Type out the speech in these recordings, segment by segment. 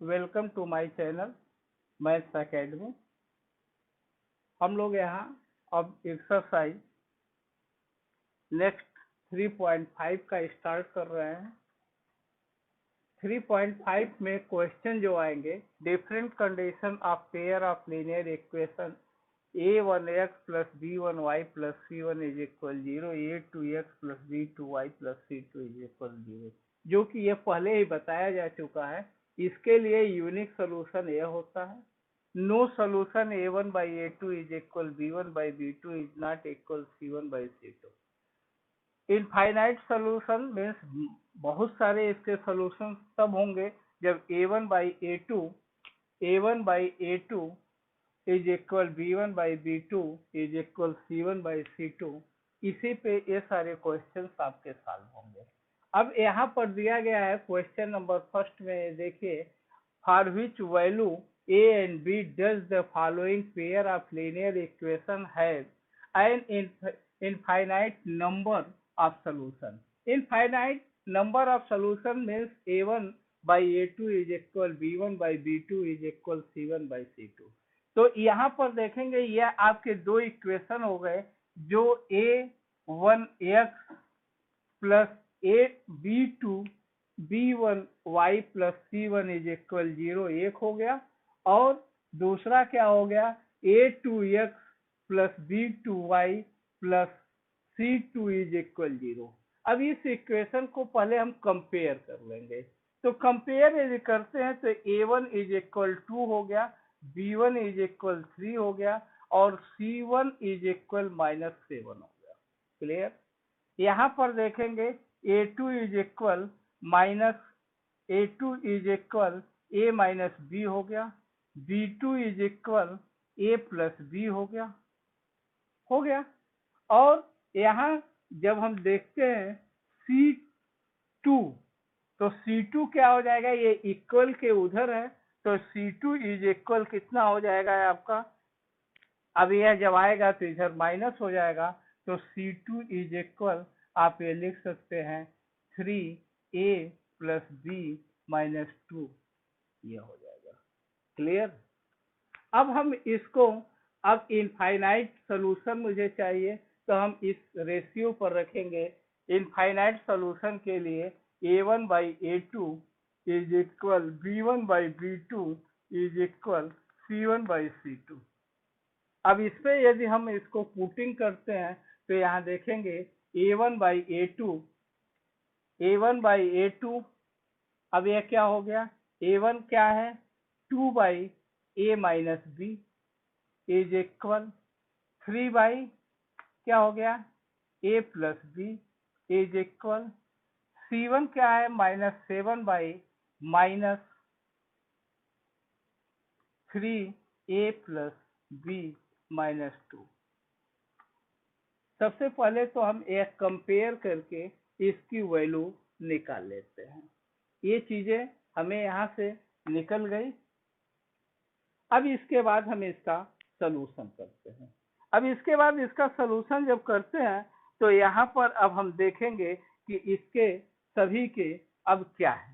Welcome to my channel Maths Academy. हम लोग यहाँ अब एक्सरसाइज नेक्स्ट 3.5 का स्टार्ट कर रहे हैं। 3.5 में क्वेश्चन जो आएंगे, different condition of pair of linear equation a1x plus b1y plus c1 is equal 0, a2x plus b2y plus c2 is equal 0, जो कि ये पहले ही बताया जा चुका है। इसके लिए यूनिक सोल्यूशन यह होता है, no solution a1 by a2 is equal b1 by b2 is not equal c1 by c2। Infinite solution means बहुत सारे इसके सोल्यूशन तब होंगे जब a1 by a2 is equal b1 by b2 is equal c1 by c2। इसी पे ये सारे क्वेश्चंस आपके सॉल्व होंगे। अब यहाँ पर दिया गया है क्वेश्चन नंबर फर्स्ट में, देखिए, for which value a and b does the following pair of linear equation have an infinite number of solution। infinite number of solution means a1 by a2 is equal b1 by b2 is equal c1 by c2। तो यहाँ पर देखेंगे यह आपके दो equation हो गए, जो a1x plus b1y plus c1 is equal 0 एक हो गया, और दूसरा क्या हो गया, a2x plus b2y plus c2 is equal 0। अब इस इक्वेशन को पहले हम कंपेयर कर लेंगे। तो कंपेयर यदि करते हैं तो a1 इज इक्वल 2 हो गया, b1 इज इक्वल 3 हो गया, और c1 इज इक्वल -7 हो गया। क्लियर? यहाँ पर देखेंगे a2 is equal a minus b हो गया, b2 is equal a plus b हो गया। और यहाँ जब हम देखते हैं c2, तो c2 क्या हो जाएगा, ये इक्वल के उधर है, तो c2 इज इक्वल कितना हो जाएगा आपका, अब यह जब आएगा तो इधर माइनस हो जाएगा, तो c2 इज इक्वल आप ये लिख सकते हैं 3a प्लस b माइनस 2, ये हो जाएगा। क्लियर? अब हम इसको, अब इनफाइनाइट सोल्यूशन मुझे चाहिए, तो हम इस रेशियो पर रखेंगे। इनफाइनाइट सोल्यूशन के लिए a1 by a2 is equal b1 by b2 is equal c1 by c2। अब इस पे यदि हम इसको पुटिंग करते हैं तो यहाँ देखेंगे a1 by a2, अब यह क्या हो गया, a1 क्या है, 2 by a minus b is equal 3 by क्या हो गया, a plus b is equal c1 क्या है, -7 by -3a plus b minus 2। सबसे पहले तो हम एक कंपेयर करके इसकी वैल्यू निकाल लेते हैं। ये चीजें हमें यहाँ से निकल गई। अब इसके बाद हम इसका सलूशन करते हैं। अब इसके बाद इसका सलूशन जब करते हैं तो यहाँ पर अब हम देखेंगे कि इसके सभी के अब क्या है।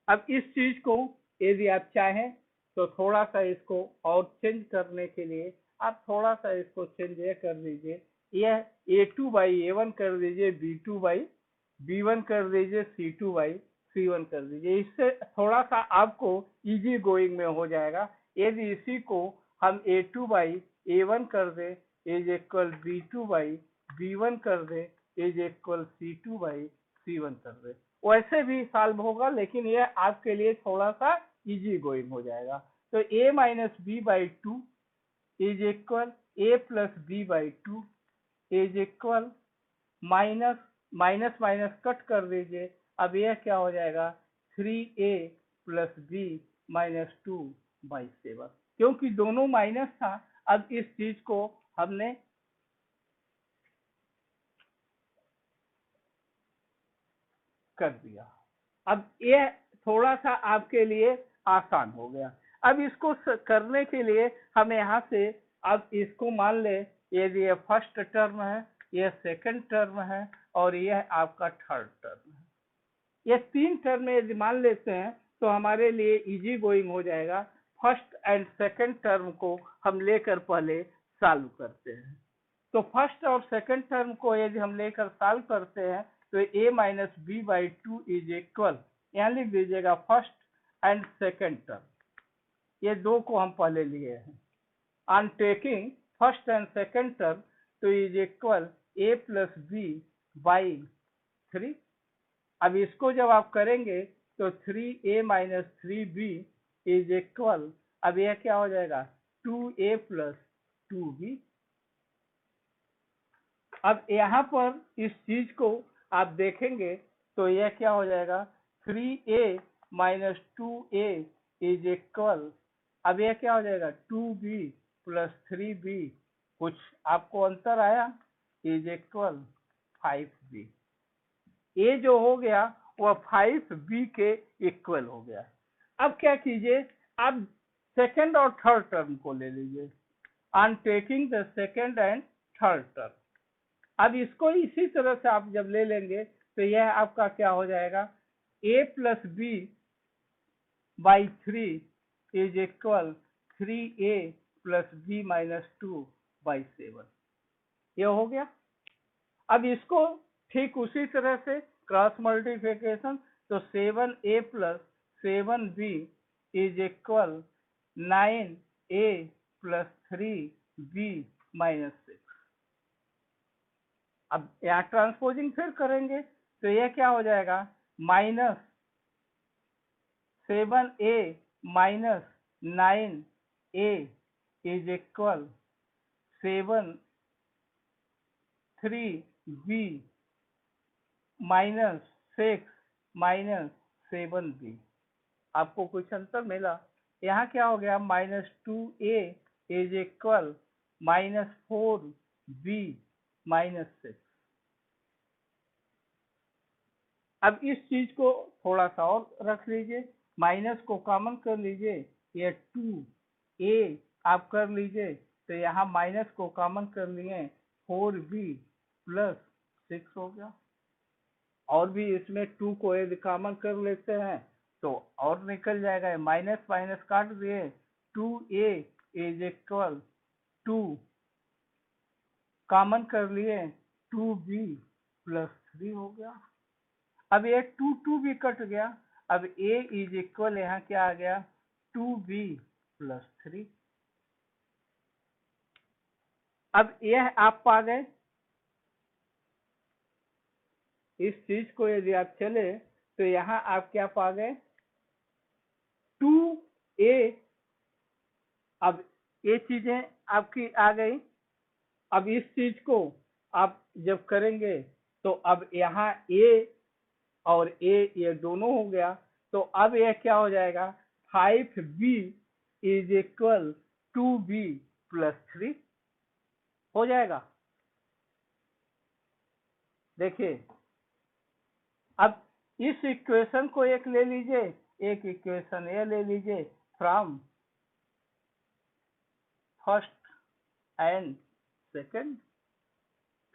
अब इस चीज को यदि आप चाहें तो थोड़ा सा इसको और चेंज करने के लिए आप थोड़ा सा इसको चेंज ये कर दीजिए, यह a2 by a1 कर दीजिए, b2 by b1 कर दीजिए, c2 by c1 कर दीजिए। इससे थोड़ा सा आपको इजी गोइंग में हो जाएगा। यदि इसी को हम a2 by a1 कर दे is equal b2 by b1 कर दे is equal c2 by c1 कर दे, वैसे भी सॉल्व होगा, लेकिन यह आपके लिए थोड़ा सा इजी गोइंग हो जाएगा। तो a minus b by 2 is equal a plus b by 2 is equal minus cut कर दीजिए। अब यह क्या हो जाएगा, 3a plus b minus 2 by 7, क्योंकि दोनों माइनस था। अब इस चीज को हमने कर दिया। अब ये थोड़ा सा आपके लिए आसान हो गया। अब इसको करने के लिए हम यहाँ से, अब इसको मान ले यदि ये फर्स्ट टर्म है, यह सेकंड टर्म है, और यह आपका थर्ड टर्म है। ये तीन टर्म यदि मान लेते हैं तो हमारे लिए इजी गोइंग हो जाएगा। फर्स्ट एंड सेकंड टर्म को हम लेकर पहले सॉल्व करते हैं। तो फर्स्ट और सेकंड टर्म को यदि हम लेकर सॉल्व करते हैं तो a minus B by two is equal, यहाँ लिख दीजिएगा फर्स्ट एंड सेकंड टर्म, ये दो को हम पहले लिए हैं। On taking first and second term तो is equal a plus B by 3। अब इसको जब आप करेंगे तो 3a minus 3b is equal, अब यह क्या हो जाएगा 2a प्लस 2b। अब यहाँ पर इस चीज को आप देखेंगे तो यह क्या हो जाएगा 3a minus 2a is equal, अब यह क्या हो जाएगा 2b प्लस 3b, कुछ आपको अंतर आया, इज इक्वल 5b। ए जो हो गया वह 5b के इक्वल हो गया। अब क्या कीजिए, आप सेकंड और थर्ड टर्म को ले लीजिए, on taking the second and third term. अब इसको इसी तरह से आप जब ले लेंगे तो यह आपका क्या हो जाएगा a plus B by 3 is equal 3a plus B minus 2 by 7, ये हो गया। अब इसको ठीक उसी तरह से क्रॉस मल्टीप्लिकेशन, तो 7a plus 7b is equal 9a plus 3b minus 6। अब यहाँ ट्रांसपोजिंग फिर करेंगे तो यह क्या हो जाएगा minus 7a minus 9a is equal 3b minus 6 minus 7b। आपको कुछ अंतर मिला, यहाँ क्या हो गया minus 2a is equal minus 4b minus 6। अब इस चीज को थोड़ा सा और रख लीजिए, माइनस को कॉमन कर लीजिए, ये 2a आप कर लीजिए, तो यहाँ माइनस को कॉमन कर लिए 4b प्लस 6 हो गया। और भी इसमें 2 को यदि कॉमन कर लेते हैं तो और निकल जाएगा, माइनस माइनस काट दिए, 2a इज इक्वल 2 कॉमन कर लिए 2b प्लस 3 हो गया। अब ये 2 भी कट गया, अब a इज इक्वल यहाँ क्या आ गया 2b प्लस 3। अब यह आप पा गए, इस चीज को यदि आप चले तो यहाँ आप क्या पा गए 2a। अब ये चीजें आपकी आ गई। अब इस चीज को आप जब करेंगे तो अब यहाँ a और a ये दोनों हो गया, तो अब यह क्या हो जाएगा 5b is equal 2b plus 3 हो जाएगा। देखिए अब इस इक्वेशन को एक ले लीजिए, एक इक्वेशन ये ले लीजिए फ्रॉम फर्स्ट एंड सेकंड।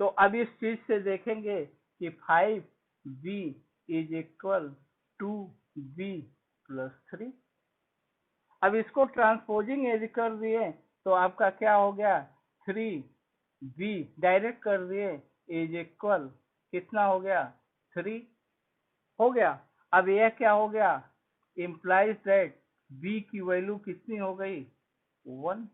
तो अब इस चीज से देखेंगे कि 5b is equal 2b plus 3। अब इसको ट्रांसपोजिंग यदि कर दिए तो आपका क्या हो गया 3b डायरेक्ट कर दिए इज इक्वल कितना हो गया 3 हो गया। अब यह क्या हो गया इम्प्लाइज दैट b की वैल्यू कितनी हो गई 1,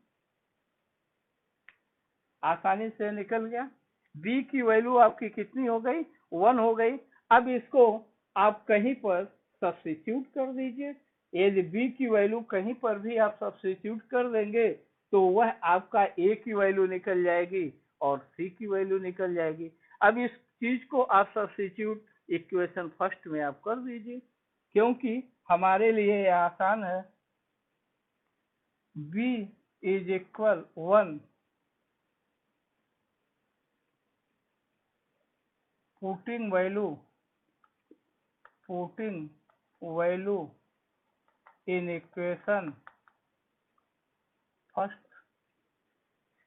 आसानी से निकल गया। b की वैल्यू आपकी कितनी हो गई 1 हो गई। अब इसको आप कहीं पर सब्स्टिट्यूट कर दीजिए, यदि b की वैल्यू कहीं पर भी आप सब्स्टिट्यूट कर देंगे तो वह आपका a की वैल्यू निकल जाएगी और c की वैल्यू निकल जाएगी। अब इस चीज को आप सब्स्टिट्यूट इक्वेशन फर्स्ट में आप कर दीजिए, क्योंकि हमारे लिए यह आसान है। b is equal 1 putting value in equation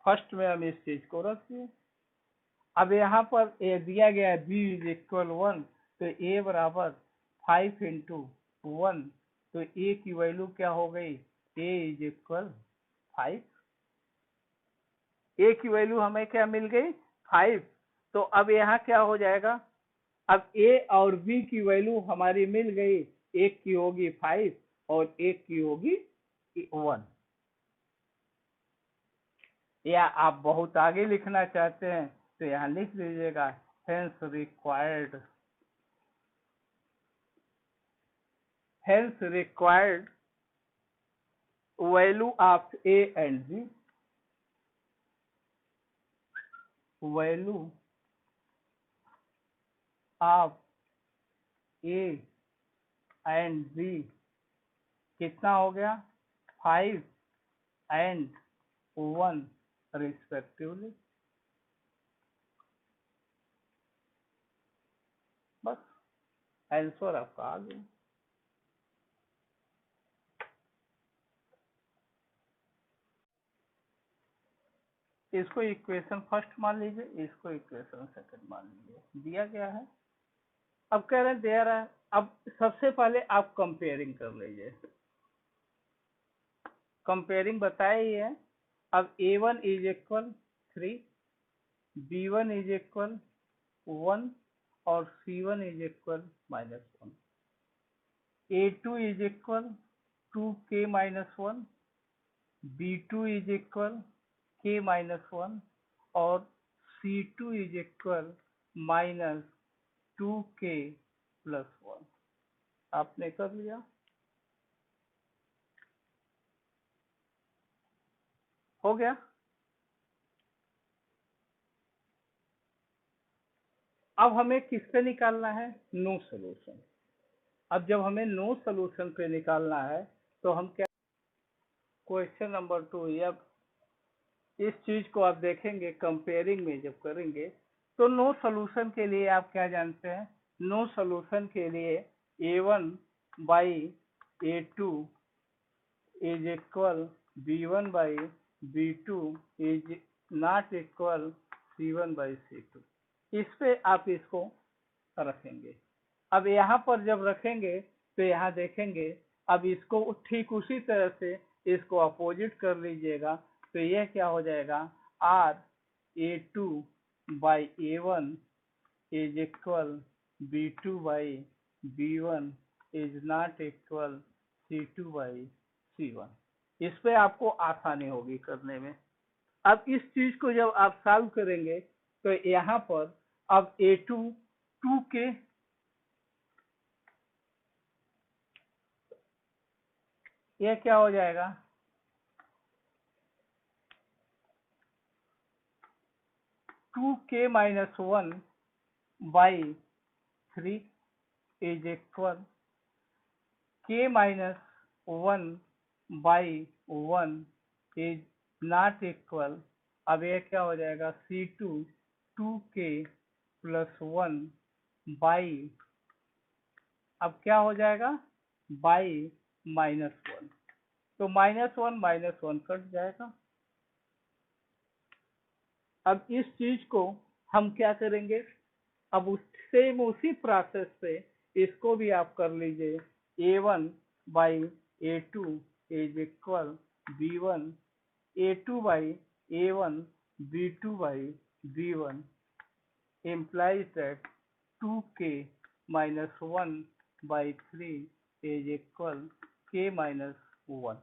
first में हम इस चीज को रख दिए। अब यहाँ पर ए दिया गया है b इज इक्वल 1, तो a बराबर 5 इंटू 1 तो ए की वैल्यू क्या हो गई, ए इज इक्वल 5। ए की वैल्यू हमें क्या मिल गई, 5। तो अब यहाँ क्या हो जाएगा, अब ए और बी की वैल्यू हमारी मिल गई, एक की होगी 5 और एक की होगी 1। या आप बहुत आगे लिखना चाहते हैं तो यहाँ लिख लीजिएगा, hence required value of a and b, value of a and b कितना हो गया, 5 and 1 रिस्पेक्टिवली। बस आंसर आपका आ गया। इसको इक्वेशन फर्स्ट मान लीजिए, इसको इक्वेशन सेकंड मान लीजिए, दिया गया है। अब कह रहे हैं दे रहा है, अब सबसे पहले आप कंपेयरिंग कर लीजिए। कंपेयरिंग बताया ही है। अब a1 is equal 3, b1 is equal 1 और c1 is equal -1, a2 is equal 2k-1, b2 is equal k-1 और c2 इज इक्वल -2k+1। आपने कर लिया। हो गया। अब हमें किस पे निकालना है, नो सोल्यूशन। अब जब हमें नो सोल्यूशन पे निकालना है तो हम क्या, क्वेश्चन नंबर 2, अब इस चीज को आप देखेंगे कंपेयरिंग में जब करेंगे तो नो सोल्यूशन के लिए आप क्या जानते हैं, नो सोल्यूशन के लिए a1/a2 is equal b1/b2 is not equal c1/c2। इस पे आप इसको रखेंगे। अब यहाँ पर जब रखेंगे तो यहाँ देखेंगे, अब इसको ठीक उसी तरह से इसको अपोजिट कर लीजिएगा तो यह क्या हो जाएगा, r(a2/a1) is equal b2/b1 is not equal c2/c1। इस पे आपको आसानी होगी करने में। अब इस चीज को जब आप सॉल्व करेंगे तो यहाँ पर अब a2 2k, यह क्या हो जाएगा, 2k-1/3 is equal k-1/1 is not equal, अब यह क्या हो जाएगा, c2 2k+1 बाई, अब क्या हो जाएगा, बाई -1, तो -1 कट जाएगा। अब इस चीज को हम क्या करेंगे, अब सेम उसी प्रोसेस से इसको भी आप कर लीजिए, a1/a2 is equal b1, a2/a1 b2/b1 implies that 2k-1/3 is equal k-1।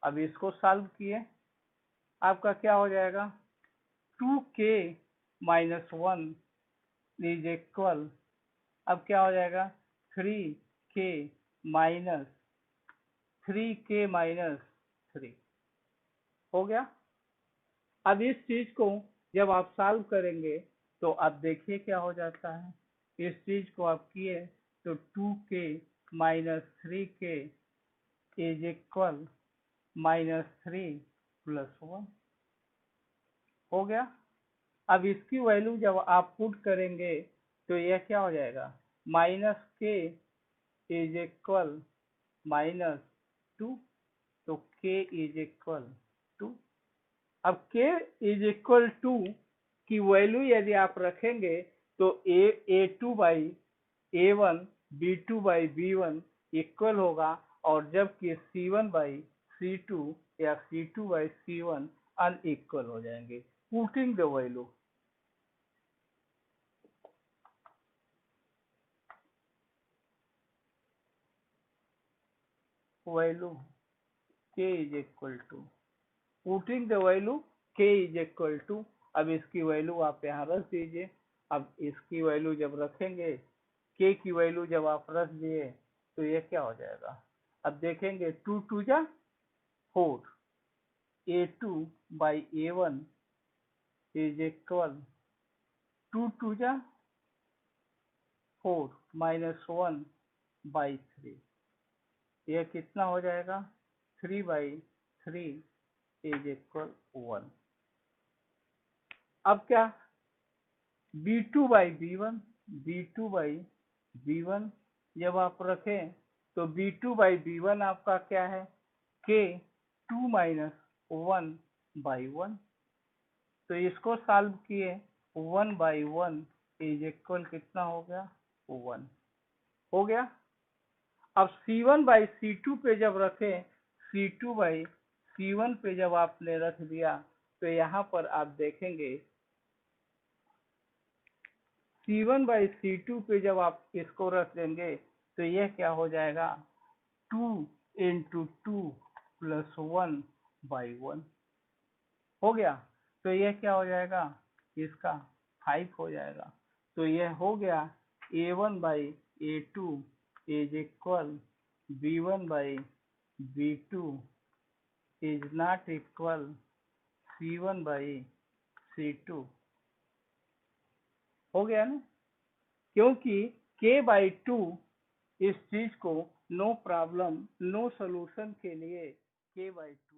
अब इसको सॉल्व किए, आपका क्या हो जाएगा, 2k-1 इज इक्वल, अब क्या हो जाएगा, 3k-3 हो गया। अब इस चीज को जब आप सॉल्व करेंगे तो आप देखिए क्या हो जाता है, इस चीज को आप किए तो 2k-3k इज इक्वल -3+1 हो गया। अब इसकी वैल्यू जब आप पुट करेंगे तो यह क्या हो जाएगा, -k इज इक्वल -2, तो k इज इक्वल 2। अब k इज इक्वल 2 की वैल्यू यदि आप रखेंगे तो a2/a1 b2/b1 इक्वल होगा और जबकि C1/C2 या C2/C1 अनइक्वल हो जाएंगे। Putting the value k is equal to, putting the value k is equal to, अब इसकी वैल्यू आप यहाँ रख दीजिए। अब इसकी वैल्यू जब रखेंगे, k की वैल्यू जब आप रख दिए तो ये क्या हो जाएगा, अब देखेंगे 2 2 जा 4, A2/A1 इज इक्वल 2 2 जा 4 -1/3, यह कितना हो जाएगा 3/3 इज इक्वल 1। अब क्या B2/B1, B2/B1 जब आप रखें तो B2/B1 आपका क्या है k 2 - 1/1, तो इसको सॉल्व किए 1/1 इज इक्वल कितना हो गया 1 हो गया। अब C1/C2 पे जब रखें, C2/C1 पे जब आपने रख दिया तो यहाँ पर आप देखेंगे C1/C2 पे जब आप इसको रख देंगे तो यह क्या हो जाएगा 2 × 2 + 1/1 हो गया। तो यह क्या हो जाएगा, इसका 5 हो जाएगा। तो यह हो गया A1/A2 is equal B1/B2 is not equal C1/C2 हो गया ना, क्योंकि k/2 इस चीज को नो प्रॉब्लम नो सॉल्यूशन के लिए k/2